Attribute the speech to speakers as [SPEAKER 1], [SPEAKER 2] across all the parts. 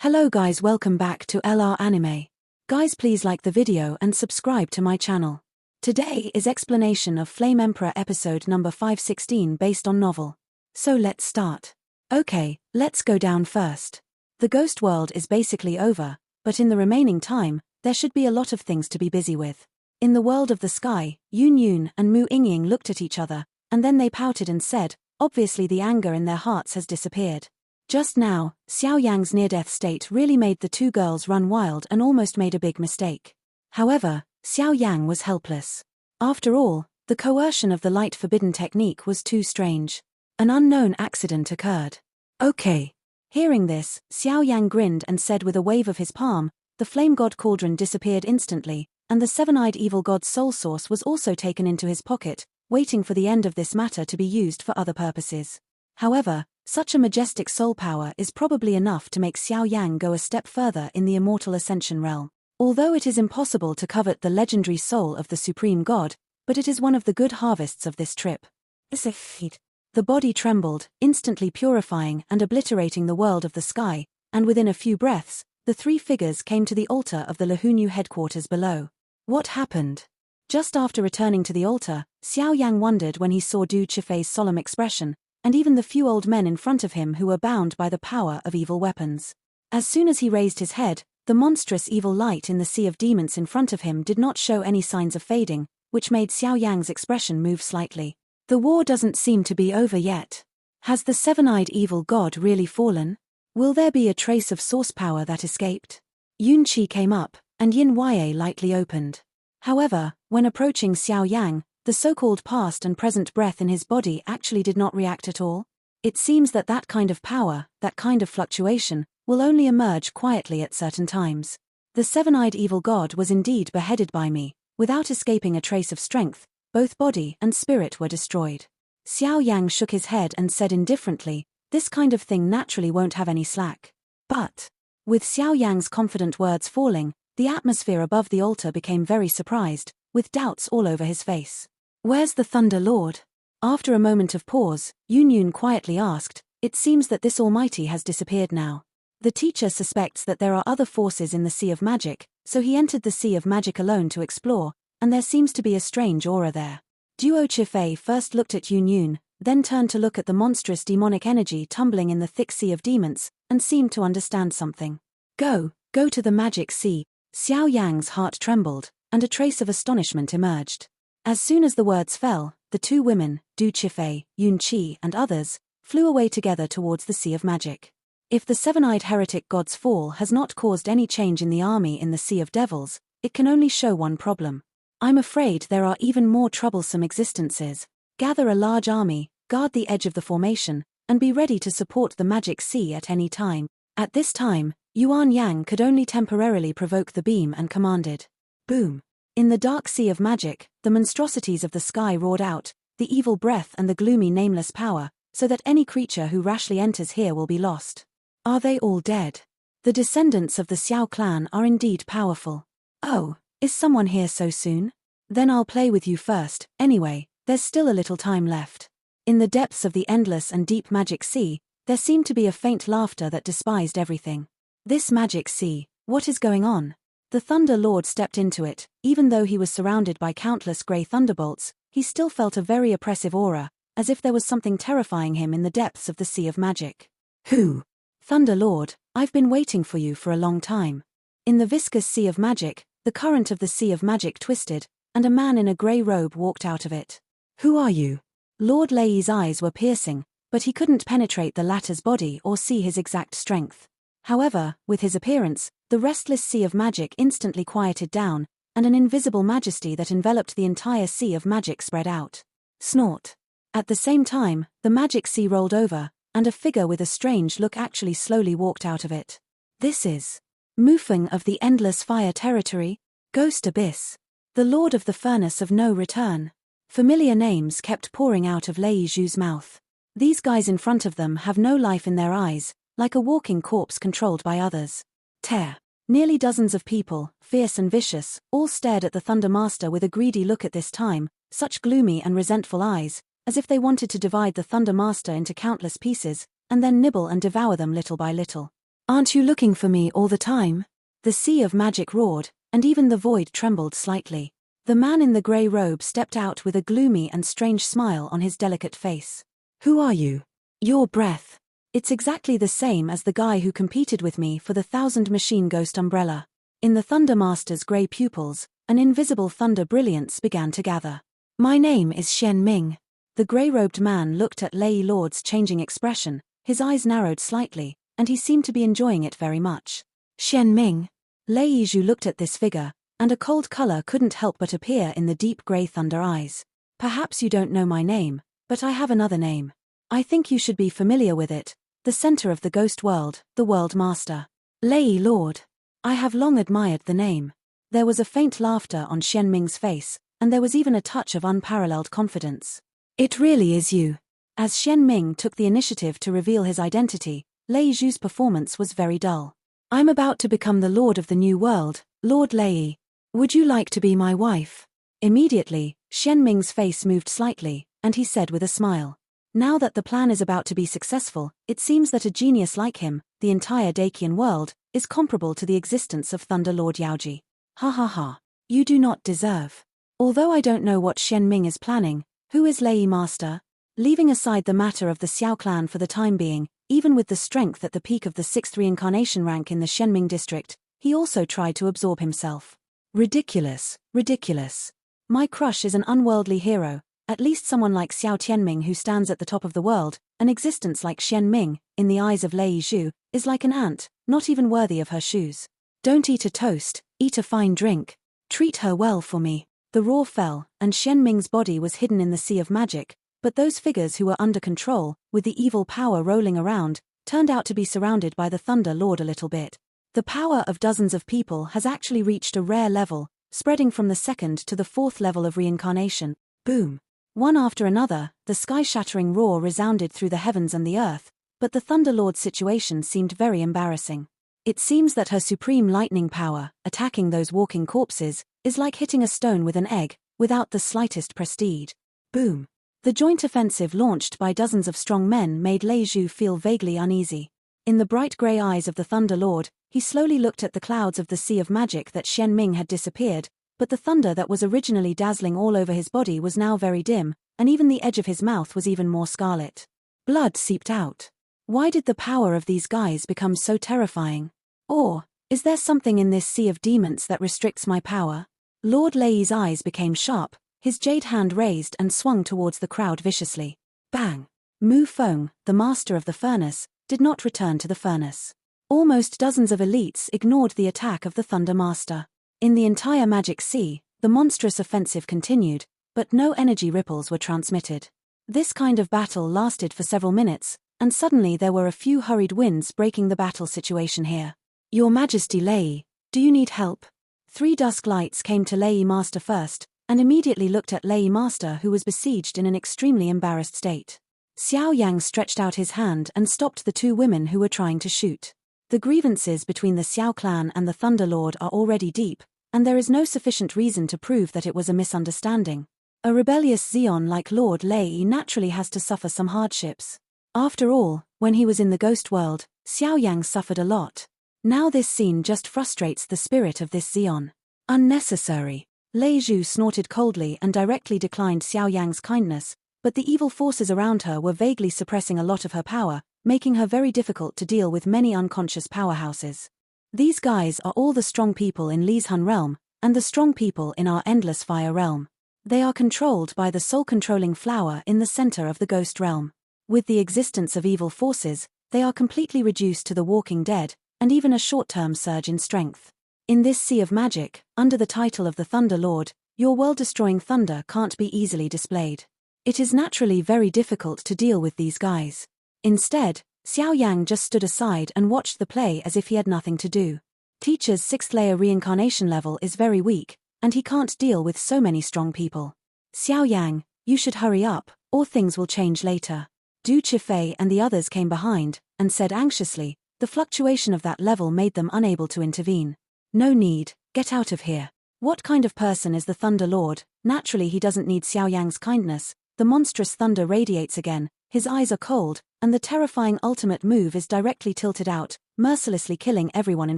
[SPEAKER 1] Hello guys, welcome back to LR Anime. Guys, please like the video and subscribe to my channel. Today is explanation of Flame Emperor episode number 516 based on novel. So let's start. Okay, let's go down first. The ghost world is basically over, but in the remaining time, there should be a lot of things to be busy with. In the world of the sky, Yun and Mu Yingying looked at each other, and then they pouted and said, obviously the anger in their hearts has disappeared. Just now, Xiao Yan's near-death state really made the two girls run wild and almost made a big mistake. However, Xiao Yan was helpless. After all, the coercion of the light forbidden technique was too strange. An unknown accident occurred. Okay. Hearing this, Xiao Yan grinned and said with a wave of his palm, the flame god cauldron disappeared instantly, and the seven-eyed evil god's soul source was also taken into his pocket, waiting for the end of this matter to be used for other purposes. However, such a majestic soul power is probably enough to make Xiao Yan go a step further in the immortal ascension realm. Although it is impossible to covet the legendary soul of the supreme god, but it is one of the good harvests of this trip. The body trembled, instantly purifying and obliterating the world of the sky, and within a few breaths, the three figures came to the altar of the Lahunyu headquarters below. What happened? Just after returning to the altar, Xiao Yan wondered when he saw Du Chifei's solemn expression, and even the few old men in front of him who were bound by the power of evil weapons. As soon as he raised his head, the monstrous evil light in the sea of demons in front of him did not show any signs of fading, which made Xiao Yan's expression move slightly. The war doesn't seem to be over yet. Has the seven-eyed evil god really fallen? Will there be a trace of source power that escaped? Yun Qi came up, and Yin Wei lightly opened. However, when approaching Xiao Yan, the so-called past and present breath in his body actually did not react at all. It seems that that kind of power, that kind of fluctuation, will only emerge quietly at certain times. The seven-eyed evil god was indeed beheaded by me. Without escaping a trace of strength, both body and spirit were destroyed. Xiao Yang shook his head and said indifferently, this kind of thing naturally won't have any slack. But, with Xiao Yang's confident words falling, the atmosphere above the altar became very surprised, with doubts all over his face. Where's the Thunder Lord? After a moment of pause, Yun quietly asked, it seems that this Almighty has disappeared now. The teacher suspects that there are other forces in the Sea of Magic, so he entered the Sea of Magic alone to explore, and there seems to be a strange aura there. Duo Chifei first looked at Yun, then turned to look at the monstrous demonic energy tumbling in the thick sea of demons, and seemed to understand something. Go to the Magic Sea. Xiao Yang's heart trembled, and a trace of astonishment emerged. As soon as the words fell, the two women, Du Chifei, Yun Qi and others, flew away together towards the Sea of Magic. If the seven-eyed heretic god's fall has not caused any change in the army in the Sea of Devils, it can only show one problem. I'm afraid there are even more troublesome existences. Gather a large army, guard the edge of the formation, and be ready to support the Magic Sea at any time. At this time, Yuan Yang could only temporarily provoke the beam and commanded. Boom. In the dark sea of magic, the monstrosities of the sky roared out, the evil breath and the gloomy nameless power, so that any creature who rashly enters here will be lost. Are they all dead? The descendants of the Xiao clan are indeed powerful. Oh, is someone here so soon? Then I'll play with you first, anyway, there's still a little time left. In the depths of the endless and deep magic sea, there seemed to be a faint laughter that despised everything. This magic sea, what is going on? The Thunder Lord stepped into it. Even though he was surrounded by countless grey thunderbolts, he still felt a very oppressive aura, as if there was something terrifying him in the depths of the Sea of Magic. Who? Thunder Lord, I've been waiting for you for a long time. In the viscous Sea of Magic, the current of the Sea of Magic twisted, and a man in a grey robe walked out of it. Who are you? Lord Lei's eyes were piercing, but he couldn't penetrate the latter's body or see his exact strength. However, with his appearance, the restless Sea of Magic instantly quieted down, and an invisible majesty that enveloped the entire Sea of Magic spread out. Snort. At the same time, the Magic Sea rolled over, and a figure with a strange look actually slowly walked out of it. This is Mufeng of the Endless Fire Territory, Ghost Abyss, the Lord of the Furnace of No Return. Familiar names kept pouring out of Lei Zhu's mouth. These guys in front of them have no life in their eyes, like a walking corpse controlled by others. Tear. Nearly dozens of people, fierce and vicious, all stared at the Thunder Master with a greedy look at this time, such gloomy and resentful eyes, as if they wanted to divide the Thunder Master into countless pieces, and then nibble and devour them little by little. Aren't you looking for me all the time? The sea of magic roared, and even the void trembled slightly. The man in the grey robe stepped out with a gloomy and strange smile on his delicate face. Who are you? Your breath. It's exactly the same as the guy who competed with me for the 1,000 machine ghost umbrella. In the Thunder Master's grey pupils, an invisible thunder brilliance began to gather. My name is Shenming. The grey-robed man looked at Lei Lord's changing expression, his eyes narrowed slightly, and he seemed to be enjoying it very much. Shenming. Lei Zhu looked at this figure, and a cold color couldn't help but appear in the deep grey thunder eyes. Perhaps you don't know my name, but I have another name. I think you should be familiar with it, the center of the ghost world, the World Master. Lei Lord. I have long admired the name. There was a faint laughter on Shenming's face, and there was even a touch of unparalleled confidence. It really is you. As Shenming took the initiative to reveal his identity, Lei Zhu's performance was very dull. I'm about to become the Lord of the New World, Lord Lei. Would you like to be my wife? Immediately, Shenming's face moved slightly, and he said with a smile. Now that the plan is about to be successful, it seems that a genius like him, the entire Dacian world, is comparable to the existence of Thunder Lord Yaoji. Ha ha ha. You do not deserve. Although I don't know what Shenming is planning, who is Lei Master? Leaving aside the matter of the Xiao clan for the time being, even with the strength at the peak of the 6th reincarnation rank in the Shenming district, he also tried to absorb himself. Ridiculous, ridiculous. My crush is an unworldly hero, at least someone like Xiao Tianming who stands at the top of the world. An existence like Shenming, in the eyes of Lei Zhu, is like an ant, not even worthy of her shoes. Don't eat a toast, eat a fine drink. Treat her well for me. The roar fell, and Shenming's body was hidden in the sea of magic, but those figures who were under control, with the evil power rolling around, turned out to be surrounded by the Thunder Lord a little bit. The power of dozens of people has actually reached a rare level, spreading from the 2nd to the 4th level of reincarnation. Boom. One after another, the sky-shattering roar resounded through the heavens and the earth, but the Thunder Lord's situation seemed very embarrassing. It seems that her supreme lightning power, attacking those walking corpses, is like hitting a stone with an egg, without the slightest prestige. Boom. The joint offensive launched by dozens of strong men made Lei Zhu feel vaguely uneasy. In the bright grey eyes of the Thunder Lord, he slowly looked at the clouds of the sea of magic that Shenming had disappeared, but the thunder that was originally dazzling all over his body was now very dim, and even the edge of his mouth was even more scarlet. Blood seeped out. Why did the power of these guys become so terrifying? Or, is there something in this sea of demons that restricts my power? Lord Lei's eyes became sharp, his jade hand raised and swung towards the crowd viciously. Bang! Mu Feng, the master of the furnace, did not return to the furnace. Almost dozens of elites ignored the attack of the Thunder Master. In the entire magic sea, the monstrous offensive continued, but no energy ripples were transmitted. This kind of battle lasted for several minutes, and suddenly there were a few hurried winds breaking the battle situation here. Your Majesty Lei, do you need help? 3 dusk lights came to Lei Master first, and immediately looked at Lei Master who was besieged in an extremely embarrassed state. Xiao Yang stretched out his hand and stopped the 2 women who were trying to shoot. The grievances between the Xiao clan and the Thunder Lord are already deep, and there is no sufficient reason to prove that it was a misunderstanding. A rebellious Xion like Lord Lei naturally has to suffer some hardships. After all, when he was in the ghost world, Xiao Yang suffered a lot. Now this scene just frustrates the spirit of this Xion. Unnecessary. Lei Zhu snorted coldly and directly declined Xiao Yang's kindness, but the evil forces around her were vaguely suppressing a lot of her power, making her very difficult to deal with many unconscious powerhouses. These guys are all the strong people in Li's Hun realm, and the strong people in our Endless Fire realm. They are controlled by the soul-controlling flower in the center of the ghost realm. With the existence of evil forces, they are completely reduced to the walking dead, and even a short-term surge in strength. In this sea of magic, under the title of the Thunder Lord, your world-destroying thunder can't be easily displayed. It is naturally very difficult to deal with these guys. Instead, Xiao Yang just stood aside and watched the play as if he had nothing to do. Teacher's 6th layer reincarnation level is very weak, and he can't deal with so many strong people. Xiao Yang, you should hurry up, or things will change later. Du Qifei and the others came behind, and said anxiously, the fluctuation of that level made them unable to intervene. No need, get out of here. What kind of person is the Thunder Lord? Naturally he doesn't need Xiao Yang's kindness, The monstrous thunder radiates again, his eyes are cold, and the terrifying ultimate move is directly tilted out, mercilessly killing everyone in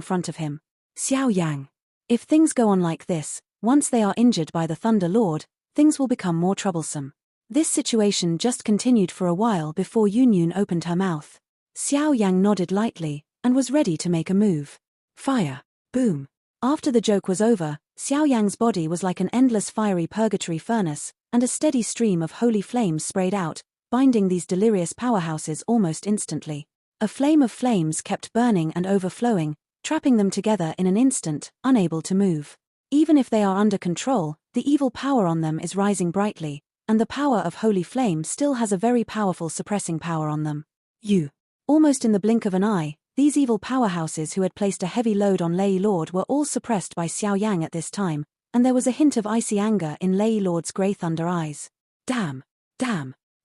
[SPEAKER 1] front of him. Xiao Yan. If things go on like this, once they are injured by the Thunder Lord, things will become more troublesome. This situation just continued for a while before Yun opened her mouth. Xiao Yang nodded lightly, and was ready to make a move. Fire. Boom. After the joke was over, Xiao Yang's body was like an endless fiery purgatory furnace, and a steady stream of holy flames sprayed out, binding these delirious powerhouses almost instantly. A flame of flames kept burning and overflowing, trapping them together in an instant, unable to move. Even if they are under control, the evil power on them is rising brightly, and the power of holy flame still has a very powerful suppressing power on them. Almost in the blink of an eye, these evil powerhouses who had placed a heavy load on Lei Lord were all suppressed by Xiao Yang at this time, and there was a hint of icy anger in Lei Lord's grey thunder eyes. Damn.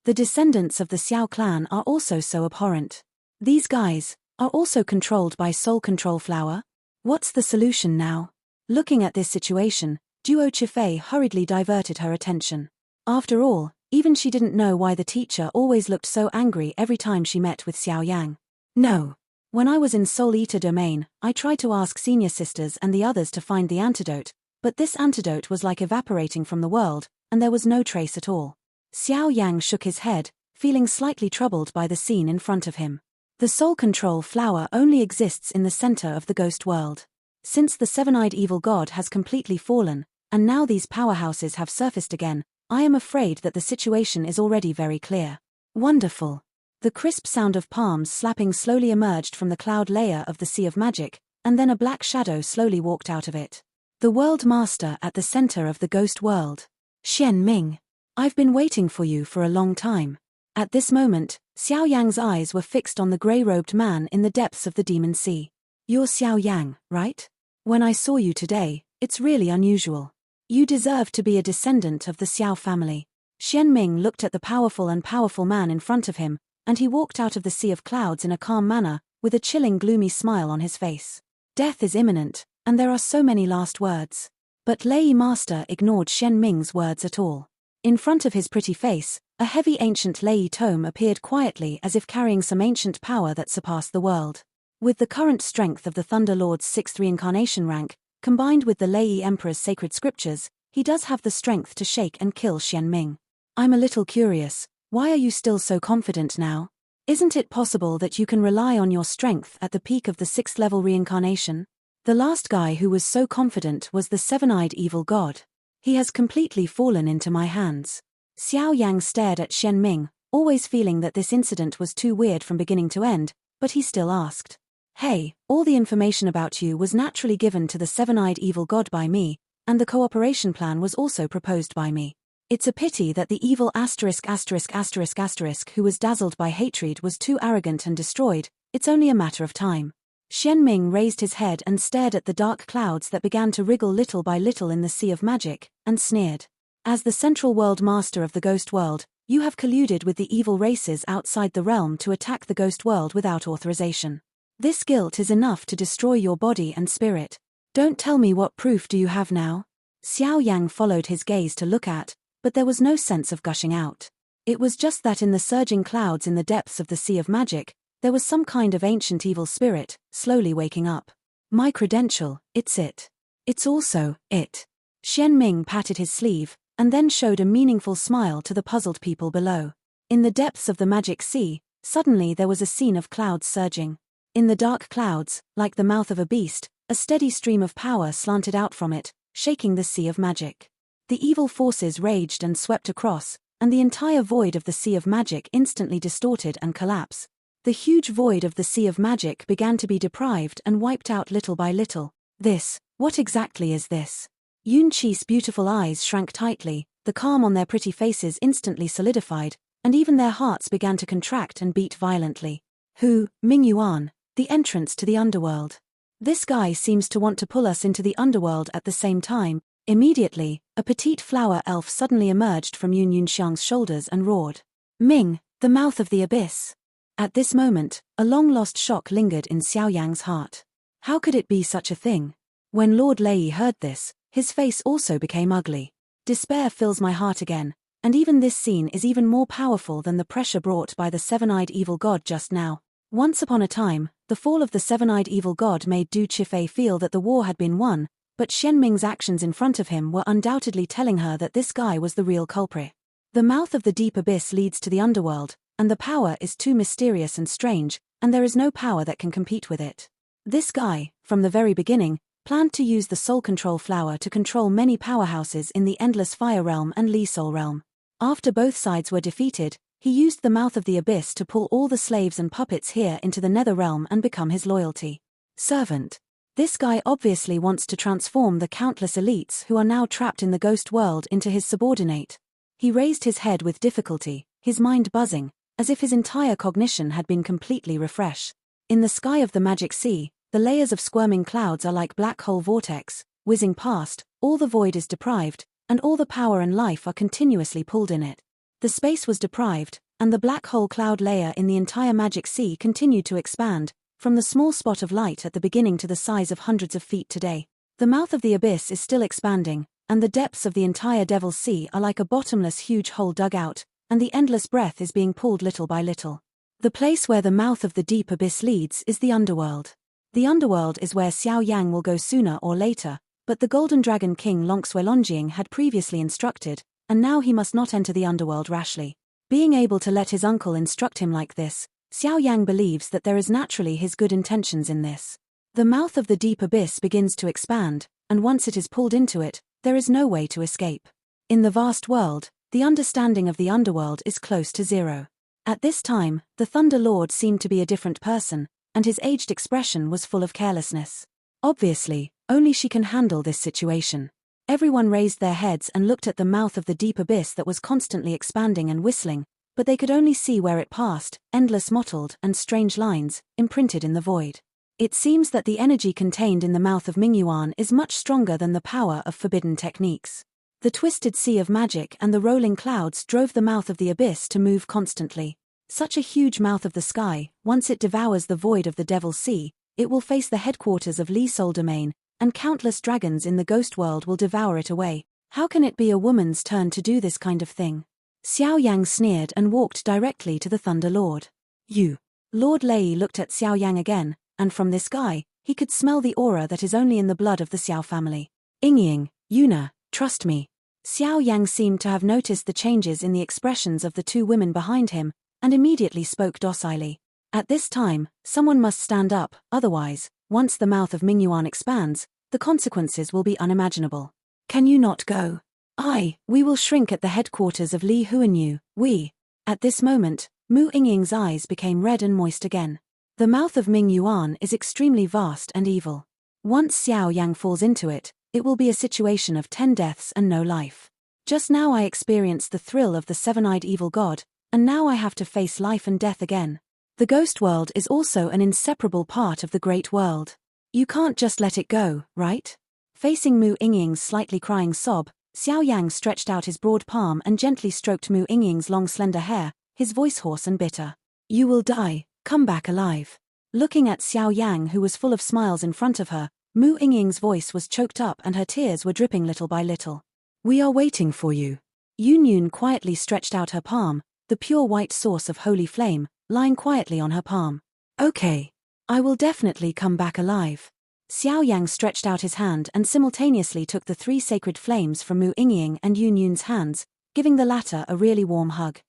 [SPEAKER 1] The descendants of the Xiao clan are also so abhorrent. These guys are also controlled by soul control flower? What's the solution now? Looking at this situation, Duo Chifei hurriedly diverted her attention. After all, even she didn't know why the teacher always looked so angry every time she met with Xiao Yang. No. When I was in Soul Eater domain, I tried to ask senior sisters and the others to find the antidote, but this antidote was like evaporating from the world, and there was no trace at all. Xiao Yang shook his head, feeling slightly troubled by the scene in front of him. The soul control flower only exists in the center of the ghost world. Since the seven-eyed evil god has completely fallen, and now these powerhouses have surfaced again, I am afraid that the situation is already very clear. Wonderful. The crisp sound of palms slapping slowly emerged from the cloud layer of the Sea of Magic, and then a black shadow slowly walked out of it. The World Master at the center of the ghost world. Shenming. I've been waiting for you for a long time. At this moment, Xiao Yang's eyes were fixed on the grey-robed man in the depths of the Demon Sea. You're Xiao Yang, right? When I saw you today, it's really unusual. You deserve to be a descendant of the Xiao family. Shenming looked at the powerful man in front of him, and he walked out of the sea of clouds in a calm manner, with a chilling gloomy smile on his face. Death is imminent, and there are so many last words. But Lei Master ignored Shenming's words at all. In front of his pretty face, a heavy ancient Lei tome appeared quietly as if carrying some ancient power that surpassed the world. With the current strength of the Thunder Lord's 6th reincarnation rank, combined with the Lei Emperor's sacred scriptures, he does have the strength to shake and kill Shenming. I'm a little curious, why are you still so confident now? Isn't it possible that you can rely on your strength at the peak of the 6th level reincarnation? The last guy who was so confident was the seven-eyed evil god. He has completely fallen into my hands. Xiao Yang stared at Shenming, always feeling that this incident was too weird from beginning to end, but he still asked. Hey, all the information about you was naturally given to the seven-eyed evil god by me, and the cooperation plan was also proposed by me. It's a pity that the evil ***** who was dazzled by hatred was too arrogant and destroyed. It's only a matter of time. Shenming raised his head and stared at the dark clouds that began to wriggle little by little in the Sea of Magic, and sneered. As the central world master of the ghost world, you have colluded with the evil races outside the realm to attack the ghost world without authorization. This guilt is enough to destroy your body and spirit. Don't tell me what proof do you have now? Xiao Yang followed his gaze to look at, but there was no sense of gushing out. It was just that in the surging clouds in the depths of the Sea of Magic, there was some kind of ancient evil spirit, slowly waking up. My credential, it's it. It's also, it. Shenming patted his sleeve, and then showed a meaningful smile to the puzzled people below. In the depths of the magic sea, suddenly there was a scene of clouds surging. In the dark clouds, like the mouth of a beast, a steady stream of power slanted out from it, shaking the Sea of Magic. The evil forces raged and swept across, and the entire void of the Sea of Magic instantly distorted and collapsed. The huge void of the Sea of Magic began to be deprived and wiped out little by little. What exactly is this? Yunqi's beautiful eyes shrank tightly, the calm on their pretty faces instantly solidified, and even their hearts began to contract and beat violently. Ming Yuan, the entrance to the underworld. This guy seems to want to pull us into the underworld at the same time. Immediately, a petite flower elf suddenly emerged from Yun Yunxiang's shoulders and roared. Ming, the mouth of the abyss. At this moment, a long-lost shock lingered in Xiao Yang's heart. How could it be such a thing? When Lord Lei heard this, his face also became ugly. Despair fills my heart again. And even this scene is even more powerful than the pressure brought by the seven-eyed evil god just now. Once upon a time, the fall of the seven-eyed evil god made Du Qifei feel that the war had been won, but Shenming's actions in front of him were undoubtedly telling her that this guy was the real culprit. The mouth of the deep abyss leads to the underworld, and the power is too mysterious and strange, and there is no power that can compete with it. This guy, from the very beginning, planned to use the soul control flower to control many powerhouses in the Endless Fire Realm and Li Soul Realm. After both sides were defeated, he used the mouth of the abyss to pull all the slaves and puppets here into the Nether Realm and become his loyalty servant. This guy obviously wants to transform the countless elites who are now trapped in the ghost world into his subordinate. He raised his head with difficulty, his mind buzzing, as if his entire cognition had been completely refreshed. In the sky of the magic sea, the layers of squirming clouds are like black hole vortex, whizzing past, all the void is deprived, and all the power and life are continuously pulled in it. The space was deprived, and the black hole cloud layer in the entire magic sea continued to expand, from the small spot of light at the beginning to the size of hundreds of feet today. The mouth of the abyss is still expanding, and the depths of the entire Devil's Sea are like a bottomless huge hole dug out, and the endless breath is being pulled little by little. The place where the mouth of the deep abyss leads is the underworld. The underworld is where Xiao Yang will go sooner or later, but the Golden Dragon King Longjing had previously instructed, and now he must not enter the underworld rashly. Being able to let his uncle instruct him like this, Xiao Yang believes that there is naturally his good intentions in this. The mouth of the deep abyss begins to expand, and once it is pulled into it, there is no way to escape. In the vast world, the understanding of the underworld is close to zero. At this time, the Thunder Lord seemed to be a different person, and his aged expression was full of carelessness. Obviously, only she can handle this situation. Everyone raised their heads and looked at the mouth of the deep abyss that was constantly expanding and whistling, but they could only see where it passed, endless mottled and strange lines, imprinted in the void. It seems that the energy contained in the mouth of Mingyuan is much stronger than the power of forbidden techniques. The twisted sea of magic and the rolling clouds drove the mouth of the abyss to move constantly. Such a huge mouth of the sky, once it devours the void of the Devil's Sea, it will face the headquarters of Li Soul Domain, and countless dragons in the ghost world will devour it away. How can it be a woman's turn to do this kind of thing? Xiao Yang sneered and walked directly to the Thunder Lord. You. Lord Lei looked at Xiao Yang again, and from this guy, he could smell the aura that is only in the blood of the Xiao family. Yingying, Yuna, trust me. Xiao Yang seemed to have noticed the changes in the expressions of the two women behind him, and immediately spoke docilely. At this time, someone must stand up, otherwise, once the mouth of Mingyuan expands, the consequences will be unimaginable. Can you not go? We will shrink at the headquarters of Li Huanyu, we. At this moment, Mu Yingying's eyes became red and moist again. The mouth of Mingyuan is extremely vast and evil. Once Xiao Yang falls into it, it will be a situation of 10 deaths and no life. Just now I experienced the thrill of the seven-eyed evil god, and now I have to face life and death again. The ghost world is also an inseparable part of the great world. You can't just let it go, right? Facing Mu Yingying's slightly crying sob, Xiao Yang stretched out his broad palm and gently stroked Mu Yingying's long slender hair, his voice hoarse and bitter. You will die, come back alive. Looking at Xiao Yang, who was full of smiles in front of her, Mu Yingying's voice was choked up and her tears were dripping little by little. We are waiting for you. Yun quietly stretched out her palm, the pure white source of holy flame, lying quietly on her palm. Okay. I will definitely come back alive. Xiao Yang stretched out his hand and simultaneously took the 3 sacred flames from Mu Yingying and Yun's hands, giving the latter a really warm hug.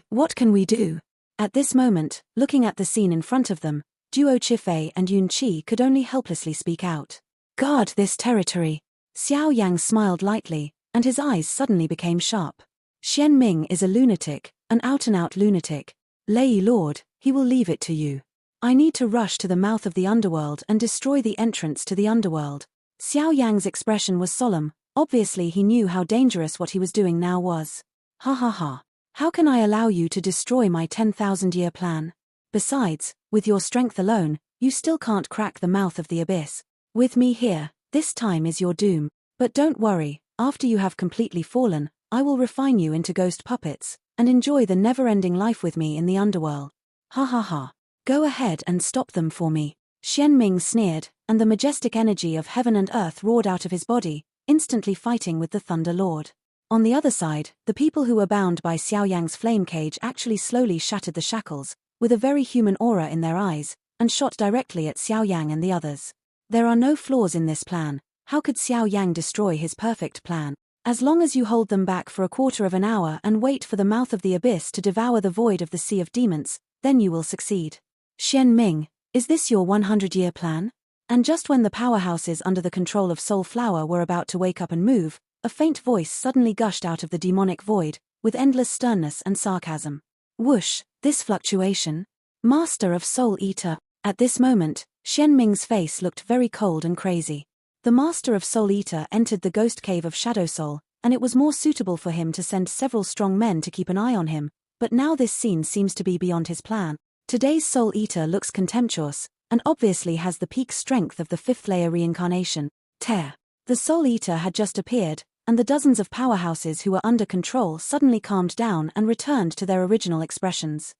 [SPEAKER 1] What can we do? At this moment, looking at the scene in front of them, Duo Qifei and Yun Qi could only helplessly speak out. Guard this territory. Xiao Yang smiled lightly, and his eyes suddenly became sharp. Shenming is a lunatic, an out-and-out lunatic. Lei Lord, he will leave it to you. I need to rush to the mouth of the underworld and destroy the entrance to the underworld. Xiao Yang's expression was solemn, obviously he knew how dangerous what he was doing now was. Ha ha ha. How can I allow you to destroy my 10,000-year plan? Besides, with your strength alone, you still can't crack the mouth of the abyss. With me here, this time is your doom. But don't worry, after you have completely fallen, I will refine you into ghost puppets, and enjoy the never-ending life with me in the underworld. Ha ha ha. Go ahead and stop them for me. Shenming sneered, and the majestic energy of heaven and earth roared out of his body, instantly fighting with the Thunder Lord. On the other side, the people who were bound by Xiao Yang's flame cage actually slowly shattered the shackles, with a very human aura in their eyes, and shot directly at Xiao Yang and the others. There are no flaws in this plan. How could Xiao Yang destroy his perfect plan? As long as you hold them back for a quarter of an hour and wait for the mouth of the abyss to devour the void of the Sea of Demons, then you will succeed. Shenming, is this your 100-year plan? And just when the powerhouses under the control of Soul Flower were about to wake up and move, a faint voice suddenly gushed out of the demonic void, with endless sternness and sarcasm. Whoosh, this fluctuation? Master of Soul Eater. At this moment, Shenming's face looked very cold and crazy. The Master of Soul Eater entered the ghost cave of Shadow Soul, and it was more suitable for him to send several strong men to keep an eye on him, but now this scene seems to be beyond his plan. Today's Soul Eater looks contemptuous, and obviously has the peak strength of the 5th layer reincarnation. Tear. The Soul Eater had just appeared, and the dozens of powerhouses who were under control suddenly calmed down and returned to their original expressions.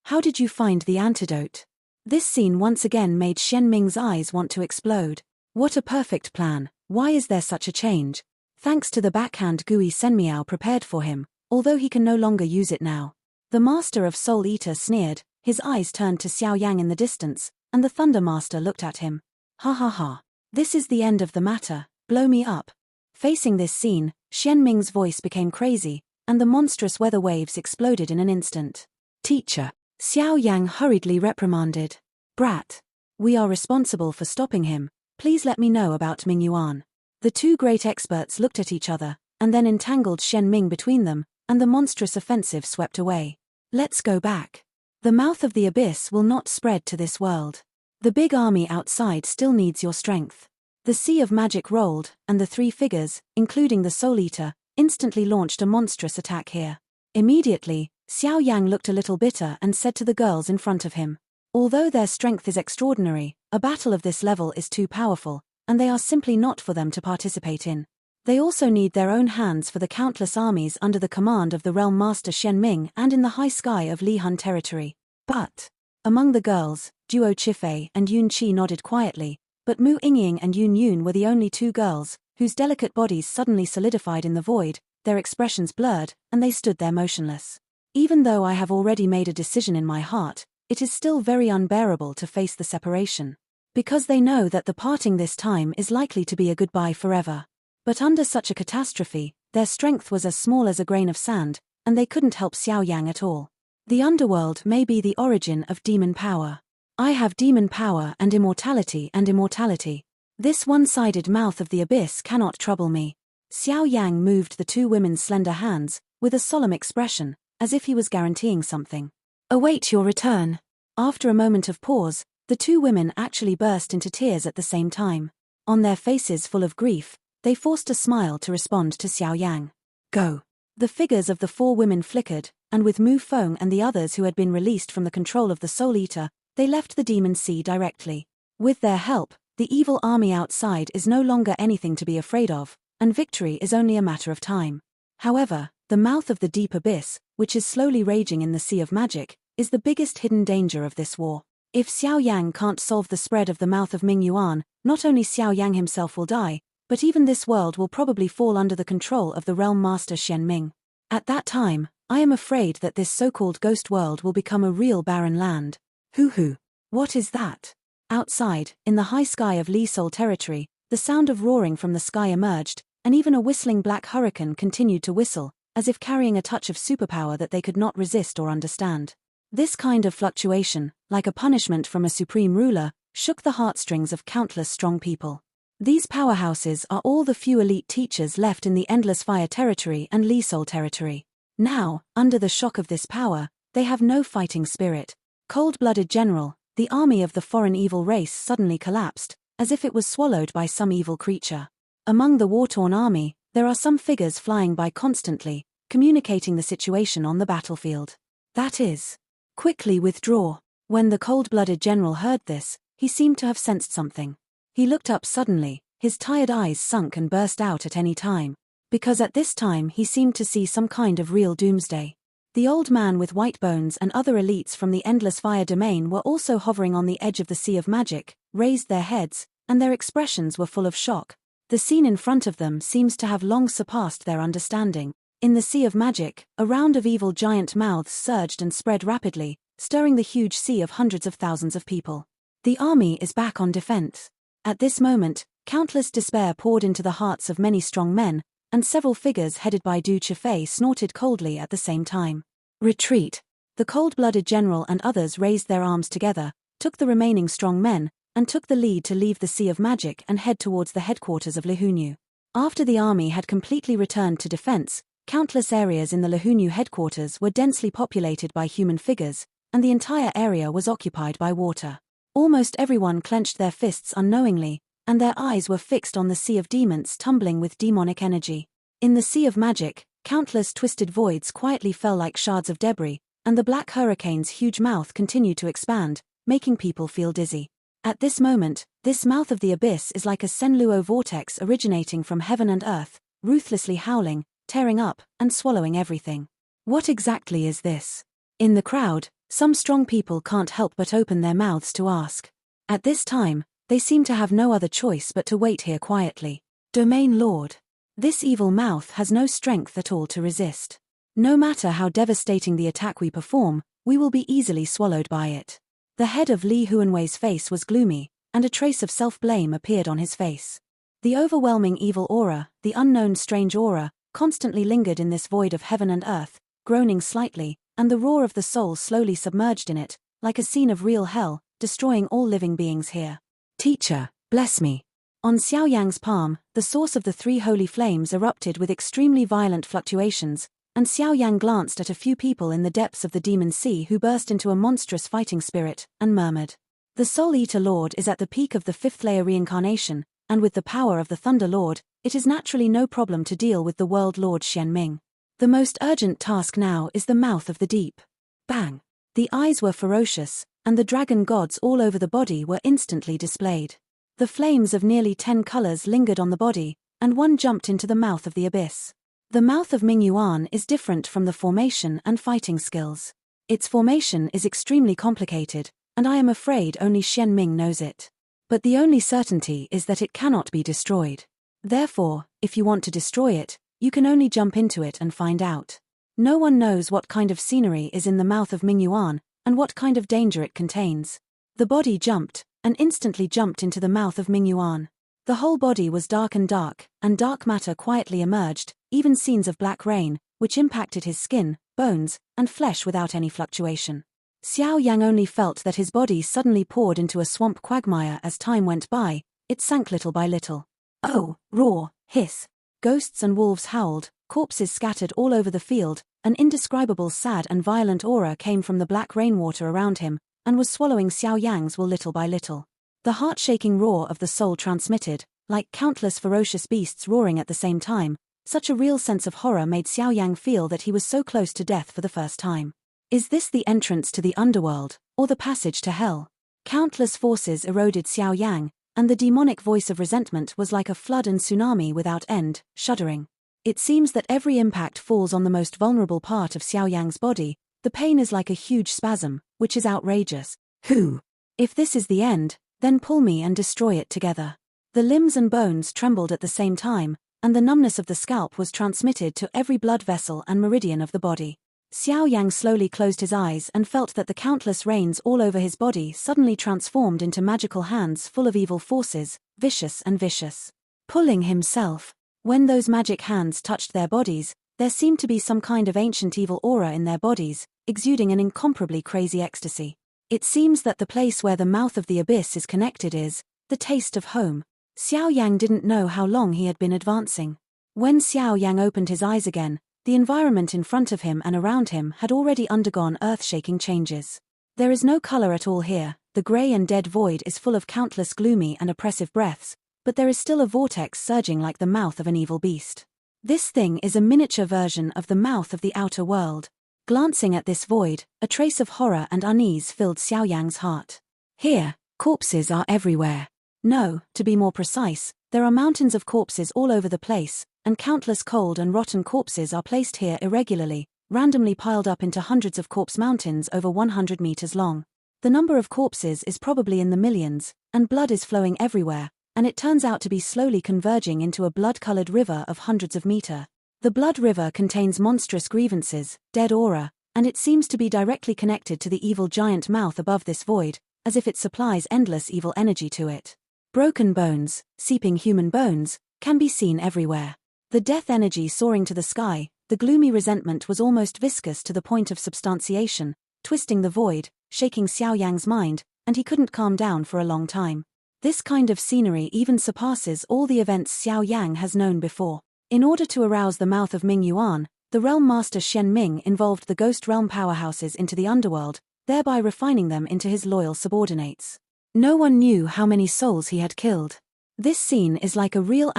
[SPEAKER 1] How did you find the antidote? This scene once again made Shenming's eyes want to explode. What a perfect plan, why is there such a change? Thanks to the backhand Gui Senmiao prepared for him, although he can no longer use it now. The Master of Soul Eater sneered, his eyes turned to Xiao Yang in the distance, and the Thunder Master looked at him. Ha ha ha. This is the end of the matter, blow me up. Facing this scene, Shenming's voice became crazy, and the monstrous weather waves exploded in an instant. Teacher, Xiao Yang hurriedly reprimanded. Brat. We are responsible for stopping him. Please let me know about Ming Yuan. The two great experts looked at each other, and then entangled Shenming between them, and the monstrous offensive swept away. Let's go back. The mouth of the abyss will not spread to this world. The big army outside still needs your strength. The sea of magic rolled, and the 3 figures, including the Soul Eater, instantly launched a monstrous attack here. Immediately, Xiao Yang looked a little bitter and said to the girls in front of him, although their strength is extraordinary, a battle of this level is too powerful, and they are simply not for them to participate in. They also need their own hands for the countless armies under the command of the Realm Master Shenming and in the high sky of Lihun territory. But, among the girls, Duo Chifei and Yun Qi nodded quietly, but Mu Yingying and Yun Yun were the only 2 girls, whose delicate bodies suddenly solidified in the void, their expressions blurred, and they stood there motionless. Even though I have already made a decision in my heart, it is still very unbearable to face the separation. Because they know that the parting this time is likely to be a goodbye forever. But under such a catastrophe, their strength was as small as a grain of sand, and they couldn't help Xiao Yang at all. The underworld may be the origin of demon power. I have demon power and immortality and immortality. This one-sided mouth of the abyss cannot trouble me. Xiao Yang moved the 2 women's slender hands, with a solemn expression, as if he was guaranteeing something. Await your return. After a moment of pause, the 2 women actually burst into tears at the same time. On their faces full of grief, they forced a smile to respond to Xiao Yang. Go. The figures of the 4 women flickered, and with Mu Feng and the others who had been released from the control of the Soul Eater, they left the Demon Sea directly. With their help, the evil army outside is no longer anything to be afraid of, and victory is only a matter of time. However, the mouth of the deep abyss, which is slowly raging in the sea of magic, is the biggest hidden danger of this war. If Xiao Yang can't solve the spread of the mouth of Ming Yuan, not only Xiao Yang himself will die, but even this world will probably fall under the control of the Realm Master Shenming. At that time, I am afraid that this so-called ghost world will become a real barren land. Hoo-hoo. What is that? Outside, in the high sky of Li Sol territory, the sound of roaring from the sky emerged, and even a whistling black hurricane continued to whistle, as if carrying a touch of superpower that they could not resist or understand. This kind of fluctuation, like a punishment from a supreme ruler, shook the heartstrings of countless strong people. These powerhouses are all the few elite teachers left in the Endless Fire territory and Li Sol territory. Now, under the shock of this power, they have no fighting spirit. Cold-blooded general, the army of the foreign evil race suddenly collapsed, as if it was swallowed by some evil creature. Among the war-torn army, there are some figures flying by constantly, communicating the situation on the battlefield. That is, quickly withdraw. When the cold-blooded general heard this, he seemed to have sensed something. He looked up suddenly, his tired eyes sunk and burst out at any time, because at this time he seemed to see some kind of real doomsday. The old man with white bones and other elites from the Endless Fire domain were also hovering on the edge of the sea of magic, raised their heads, and their expressions were full of shock. The scene in front of them seems to have long surpassed their understanding. In the sea of magic, a round of evil giant mouths surged and spread rapidly, stirring the huge sea of hundreds of thousands of people. The army is back on defense. At this moment, countless despair poured into the hearts of many strong men, and several figures headed by Du Chifei snorted coldly at the same time. Retreat! The cold-blooded general and others raised their arms together, took the remaining strong men, and took the lead to leave the Sea of Magic and head towards the headquarters of Lihunyu. After the army had completely returned to defense, countless areas in the Lihunyu headquarters were densely populated by human figures, and the entire area was occupied by water. Almost everyone clenched their fists unknowingly, and their eyes were fixed on the sea of demons tumbling with demonic energy. In the Sea of Magic, countless twisted voids quietly fell like shards of debris, and the black hurricane's huge mouth continued to expand, making people feel dizzy. At this moment, this mouth of the abyss is like a Senluo vortex originating from heaven and earth, ruthlessly howling, tearing up, and swallowing everything. What exactly is this? In the crowd, some strong people can't help but open their mouths to ask. At this time, they seem to have no other choice but to wait here quietly. Domain Lord. This evil mouth has no strength at all to resist. No matter how devastating the attack we perform, we will be easily swallowed by it. The head of Li Huanwei's face was gloomy, and a trace of self-blame appeared on his face. The overwhelming evil aura, the unknown strange aura, constantly lingered in this void of heaven and earth, groaning slightly, and the roar of the soul slowly submerged in it, like a scene of real hell, destroying all living beings here. Teacher, bless me. On Xiao Yang's palm, the source of the three holy flames erupted with extremely violent fluctuations, and Xiao Yang glanced at a few people in the depths of the demon sea who burst into a monstrous fighting spirit, and murmured. The Soul Eater Lord is at the peak of the fifth layer reincarnation, and with the power of the Thunder Lord, it is naturally no problem to deal with the World Lord Shenming. The most urgent task now is the mouth of the deep. Bang! The eyes were ferocious, and the dragon gods all over the body were instantly displayed. The flames of nearly 10 colors lingered on the body, and one jumped into the mouth of the abyss. The mouth of Ming Yuan is different from the formation and fighting skills. Its formation is extremely complicated, and I am afraid only Shenming knows it. But the only certainty is that it cannot be destroyed. Therefore, if you want to destroy it, you can only jump into it and find out. No one knows what kind of scenery is in the mouth of Ming Yuan, and what kind of danger it contains. The body jumped, and instantly jumped into the mouth of Ming Yuan. The whole body was dark, and dark matter quietly emerged, even scenes of black rain, which impacted his skin, bones, and flesh without any fluctuation. Xiao Yang only felt that his body suddenly poured into a swamp quagmire as time went by. It sank little by little. Oh, roar, hiss. Ghosts and wolves howled, corpses scattered all over the field, an indescribable sad and violent aura came from the black rainwater around him, and was swallowing Xiao Yang's will little by little. The heart-shaking roar of the soul transmitted, like countless ferocious beasts roaring at the same time. Such a real sense of horror made Xiao Yang feel that he was so close to death for the first time. Is this the entrance to the underworld, or the passage to hell? Countless forces eroded Xiao Yang, and the demonic voice of resentment was like a flood and tsunami without end, shuddering. It seems that every impact falls on the most vulnerable part of Xiao Yang's body. The pain is like a huge spasm, which is outrageous. Who? If this is the end, then pull me and destroy it together. The limbs and bones trembled at the same time, and the numbness of the scalp was transmitted to every blood vessel and meridian of the body. Xiao Yang slowly closed his eyes and felt that the countless rains all over his body suddenly transformed into magical hands full of evil forces, vicious and vicious. Pulling himself. When those magic hands touched their bodies, there seemed to be some kind of ancient evil aura in their bodies, exuding an incomparably crazy ecstasy. It seems that the place where the mouth of the abyss is connected is the taste of home. Xiao Yang didn't know how long he had been advancing. When Xiao Yang opened his eyes again, the environment in front of him and around him had already undergone earth-shaking changes. There is no color at all here, the gray and dead void is full of countless gloomy and oppressive breaths, but there is still a vortex surging like the mouth of an evil beast. This thing is a miniature version of the mouth of the outer world. Glancing at this void, a trace of horror and unease filled Xiao Yang's heart. Here, corpses are everywhere. No, to be more precise, there are mountains of corpses all over the place, and countless cold and rotten corpses are placed here irregularly, randomly piled up into hundreds of corpse mountains over 100 meters long. The number of corpses is probably in the millions, and blood is flowing everywhere, and it turns out to be slowly converging into a blood-colored river of hundreds of meters. The blood river contains monstrous grievances, dead aura, and it seems to be directly connected to the evil giant mouth above this void, as if it supplies endless evil energy to it. Broken bones, seeping human bones, can be seen everywhere. The death energy soaring to the sky, the gloomy resentment was almost viscous to the point of substantiation, twisting the void, shaking Xiao Yang's mind, and he couldn't calm down for a long time. This kind of scenery even surpasses all the events Xiao Yang has known before. In order to arouse the mouth of Ming Yuan, the realm master Shenming involved the ghost realm powerhouses into the underworld, thereby refining them into his loyal subordinates. No one knew how many souls he had killed. This scene is like a real *****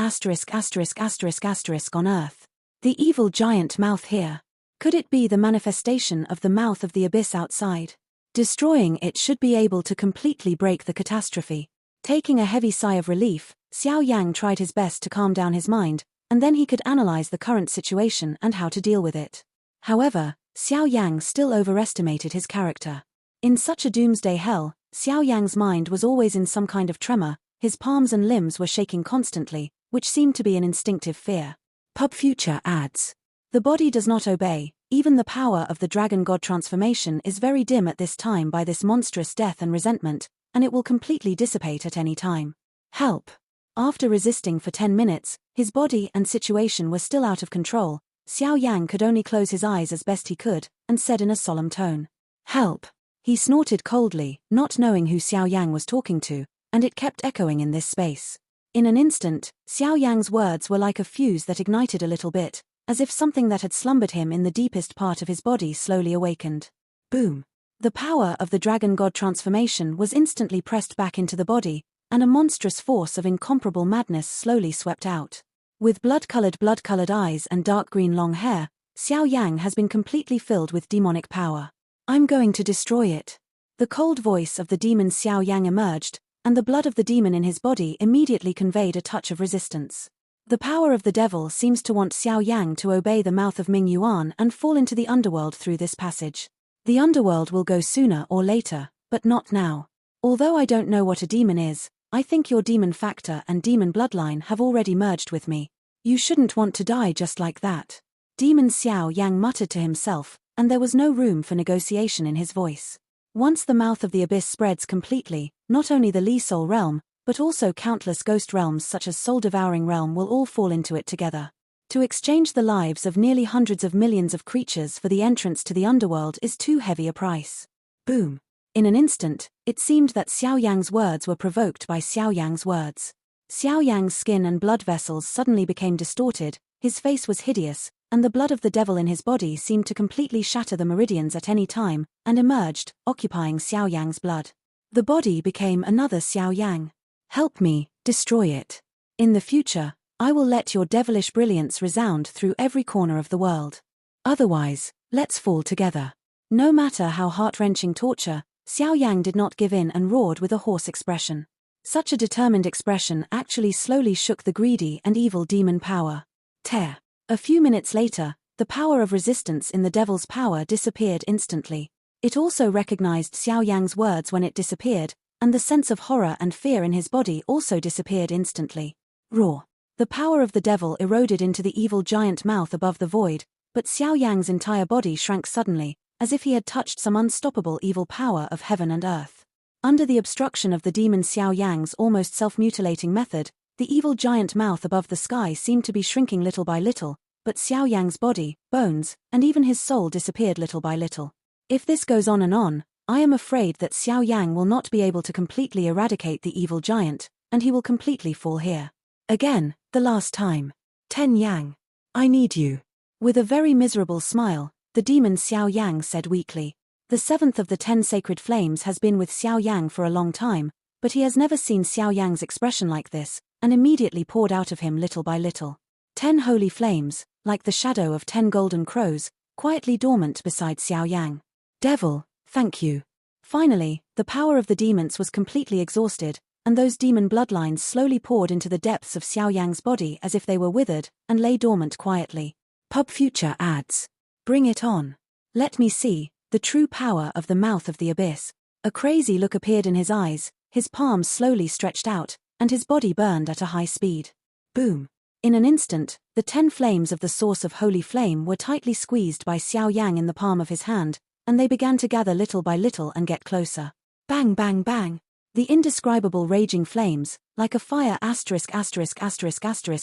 [SPEAKER 1] on Earth. The evil giant mouth here. Could it be the manifestation of the mouth of the abyss outside? Destroying it should be able to completely break the catastrophe. Taking a heavy sigh of relief, Xiao Yang tried his best to calm down his mind, and then he could analyze the current situation and how to deal with it. However, Xiao Yang still overestimated his character. In such a doomsday hell, Xiao Yang's mind was always in some kind of tremor, his palms and limbs were shaking constantly, which seemed to be an instinctive fear. Pub Future adds. The body does not obey, even the power of the dragon god transformation is very dim at this time by this monstrous death and resentment, and it will completely dissipate at any time. Help! After resisting for 10 minutes, his body and situation were still out of control. Xiao Yang could only close his eyes as best he could, and said in a solemn tone, "Help!" He snorted coldly, not knowing who Xiao Yang was talking to, and it kept echoing in this space. In an instant, Xiao Yang's words were like a fuse that ignited a little bit, as if something that had slumbered him in the deepest part of his body slowly awakened. Boom! The power of the dragon god transformation was instantly pressed back into the body, and a monstrous force of incomparable madness slowly swept out. With blood-colored eyes and dark green long hair, Xiao Yang has been completely filled with demonic power. "I'm going to destroy it." The cold voice of the demon Xiao Yang emerged, and the blood of the demon in his body immediately conveyed a touch of resistance. The power of the devil seems to want Xiao Yang to obey the mouth of Ming Yuan and fall into the underworld through this passage. The underworld will go sooner or later, but not now. Although I don't know what a demon is, I think your demon factor and demon bloodline have already merged with me. You shouldn't want to die just like that. Demon Xiao Yang muttered to himself, and there was no room for negotiation in his voice. Once the mouth of the abyss spreads completely, not only the Li Soul realm, but also countless ghost realms such as soul-devouring realm will all fall into it together. To exchange the lives of nearly hundreds of millions of creatures for the entrance to the underworld is too heavy a price. Boom! In an instant, it seemed that Xiao Yang's words were provoked by Xiao Yang's words. Xiao Yang's skin and blood vessels suddenly became distorted, his face was hideous, and the blood of the devil in his body seemed to completely shatter the meridians at any time, and emerged, occupying Xiao Yang's blood. The body became another Xiao Yang. "Help me, destroy it. In the future, I will let your devilish brilliance resound through every corner of the world. Otherwise, let's fall together." No matter how heart-wrenching torture, Xiao Yang did not give in and roared with a hoarse expression. Such a determined expression actually slowly shook the greedy and evil demon power. Tear. A few minutes later, the power of resistance in the devil's power disappeared instantly. It also recognized Xiao Yang's words when it disappeared, and the sense of horror and fear in his body also disappeared instantly. Roar. The power of the devil eroded into the evil giant mouth above the void, but Xiao Yang's entire body shrank suddenly, as if he had touched some unstoppable evil power of heaven and earth. Under the obstruction of the demon Xiao Yang's almost self-mutilating method, the evil giant mouth above the sky seemed to be shrinking little by little, but Xiao Yang's body, bones, and even his soul disappeared little by little. If this goes on and on, I am afraid that Xiao Yang will not be able to completely eradicate the evil giant, and he will completely fall here. Again, the last time. 10 Yang. I need you. With a very miserable smile, the demon Xiao Yang said weakly. The 7th of the 10 sacred flames has been with Xiao Yang for a long time, but he has never seen Xiao Yang's expression like this, and immediately poured out of him little by little. 10 holy flames, like the shadow of 10 golden crows, quietly dormant beside Xiao Yang. Devil, thank you. Finally, the power of the demons was completely exhausted, and those demon bloodlines slowly poured into the depths of Xiao Yang's body as if they were withered, and lay dormant quietly. Pub Future adds. Bring it on. Let me see the true power of the mouth of the abyss. A crazy look appeared in his eyes, his palms slowly stretched out, and his body burned at a high speed. Boom! In an instant, the 10 flames of the source of holy flame were tightly squeezed by Xiao Yang in the palm of his hand, and they began to gather little by little and get closer. Bang bang bang! The indescribable raging flames, like a fire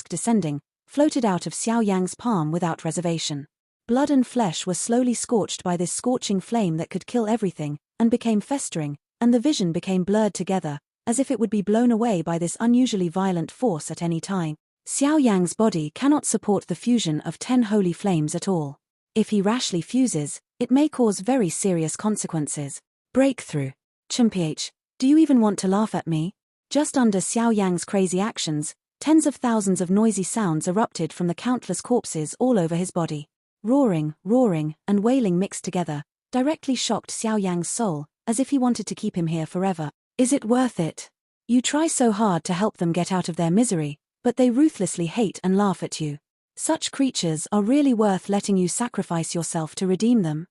[SPEAKER 1] descending, floated out of Xiao Yang's palm without reservation. Blood and flesh were slowly scorched by this scorching flame that could kill everything, and became festering, and the vision became blurred together, as if it would be blown away by this unusually violent force at any time. Xiao Yang's body cannot support the fusion of 10 holy flames at all. If he rashly fuses, it may cause very serious consequences. Breakthrough. Chumph, do you even want to laugh at me? Just under Xiao Yang's crazy actions, tens of thousands of noisy sounds erupted from the countless corpses all over his body. Roaring, and wailing mixed together, directly shocked Xiao Yang's soul, as if he wanted to keep him here forever. Is it worth it? You try so hard to help them get out of their misery, but they ruthlessly hate and laugh at you. Such creatures are really worth letting you sacrifice yourself to redeem them?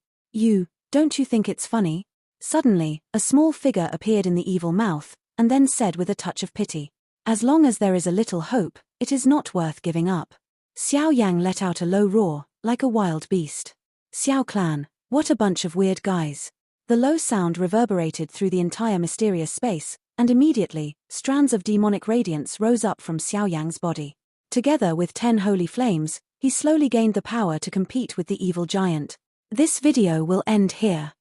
[SPEAKER 1] Don't you think it's funny? Suddenly, a small figure appeared in the evil mouth, and then said with a touch of pity, "As long as there is a little hope, it is not worth giving up." Xiao Yang let out a low roar, like a wild beast. Xiao Clan, what a bunch of weird guys. The low sound reverberated through the entire mysterious space, and immediately, strands of demonic radiance rose up from Xiao Yang's body. Together with 10 holy flames, he slowly gained the power to compete with the evil giant. This video will end here.